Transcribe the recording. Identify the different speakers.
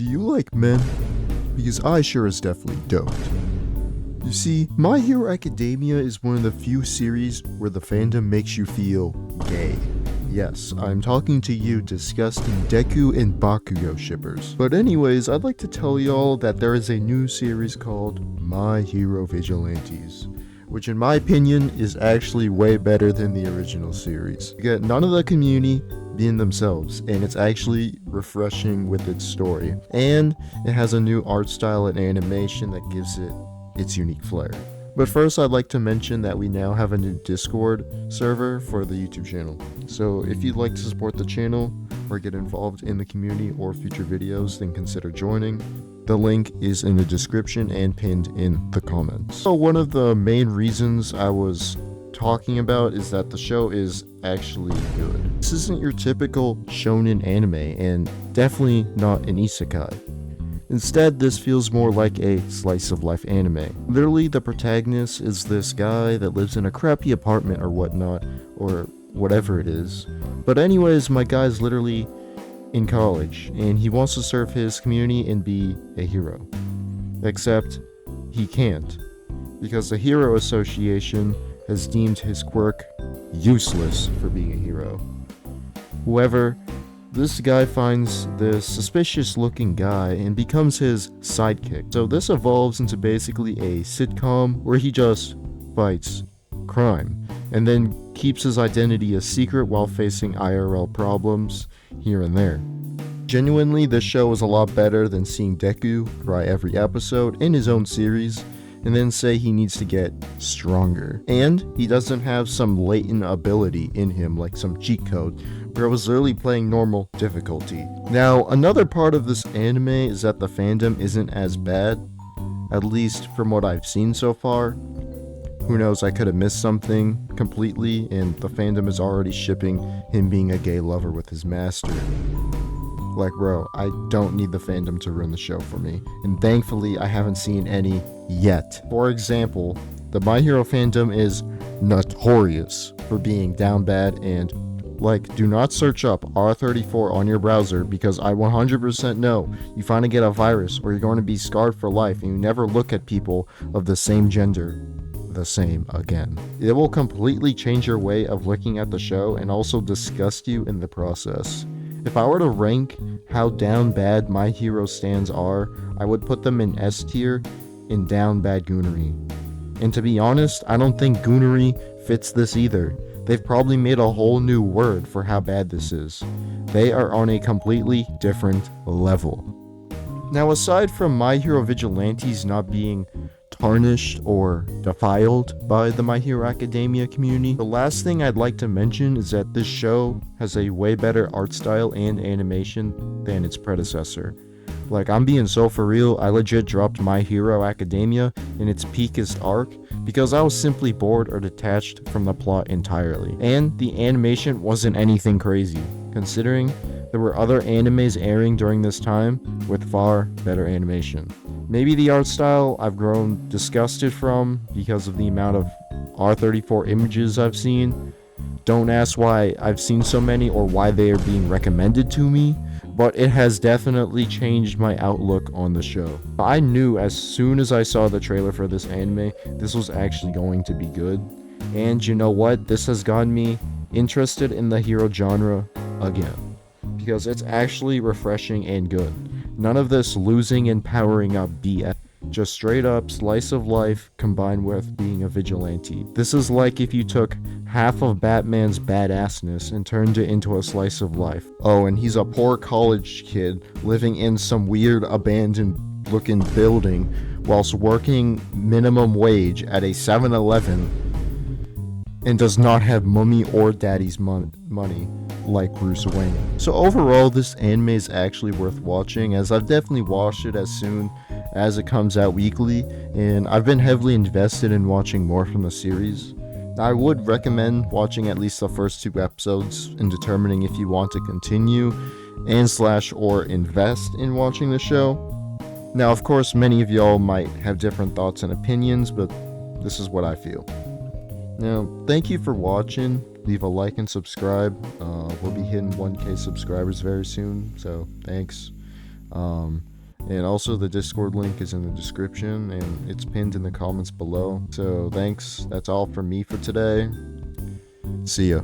Speaker 1: Do you like men? Because I sure as definitely don't. You see, My Hero Academia is one of the few series where the fandom makes you feel gay. Yes, I'm talking to you disgusting Deku and Bakugo shippers. But anyways, I'd like to tell y'all that there is a new series called My Hero Vigilantes, which in my opinion is actually way better than the original series. You get none of the community being themselves, and it's actually refreshing with its story. And it has a new art style and animation that gives it its unique flair. But first, I'd like to mention that we now have a new Discord server for the YouTube channel. So if you'd like to support the channel or get involved in the community or future videos, then consider joining. The link is in the description and pinned in the comments. So one of the main reasons I was talking about is that the show is actually good. This isn't your typical shonen anime, and definitely not an isekai. Instead, this feels more like a slice of life anime. Literally, the protagonist is this guy that lives in a crappy apartment or whatnot, or whatever it is. But anyways, my guy's literally in college, and he wants to serve his community and be a hero. Except, he can't, because the Hero Association has deemed his quirk useless for being a hero. However, this guy finds this suspicious looking guy and becomes his sidekick. So this evolves into basically a sitcom where he just fights crime and then keeps his identity a secret while facing IRL problems here and there. Genuinely, this show is a lot better than seeing Deku cry every episode in his own series and then say he needs to get stronger. And he doesn't have some latent ability in him like some cheat code, where I was literally playing normal difficulty. Now, another part of this anime is that the fandom isn't as bad, at least from what I've seen so far. Who knows, I could have missed something completely, and the fandom is already shipping him being a gay lover with his master. Like, bro, I don't need the fandom to ruin the show for me, and thankfully I haven't seen any yet. For example, the My Hero fandom is notorious for being down bad, and do not search up R34 on your browser, because I 100% know you finally get a virus or you're going to be scarred for life and you never look at people of the same gender the same again. It will completely change your way of looking at the show and also disgust you in the process. If I were to rank how down bad My Hero stands are, I would put them in S tier in down bad goonery. And to be honest, I don't think goonery fits this either. They've probably made a whole new word for how bad this is. They are on a completely different level. Now, aside from My Hero Vigilantes not being tarnished or defiled by the My Hero Academia community, the last thing I'd like to mention is that this show has a way better art style and animation than its predecessor. I'm being so for real, I legit dropped My Hero Academia in its peakest arc because I was simply bored or detached from the plot entirely. And the animation wasn't anything crazy, considering there were other animes airing during this time with far better animation. Maybe the art style I've grown disgusted from because of the amount of R34 images I've seen. Don't ask why I've seen so many or why they are being recommended to me, but it has definitely changed my outlook on the show. I knew as soon as I saw the trailer for this anime, this was actually going to be good. And you know what? This has gotten me interested in the hero genre again, because it's actually refreshing and good. None of this losing and powering up BS. Just straight up slice of life combined with being a vigilante. This is like if you took half of Batman's badassness and turned it into a slice of life. Oh, and he's a poor college kid living in some weird abandoned looking building whilst working minimum wage at a 7-Eleven and does not have mommy or daddy's money like Bruce Wayne. So overall, this anime is actually worth watching, as I've definitely watched it as soon as it comes out weekly, and I've been heavily invested in watching more from the series. I would recommend watching at least the first 2 episodes and determining if you want to continue or invest in watching the show. Now, of course, many of y'all might have different thoughts and opinions, but this is what I feel. Now, thank you for watching. Leave a like and subscribe. We'll be hitting 1K subscribers very soon, so thanks. And also the Discord link is in the description and it's pinned in the comments below. So thanks, that's all from me for today. See ya.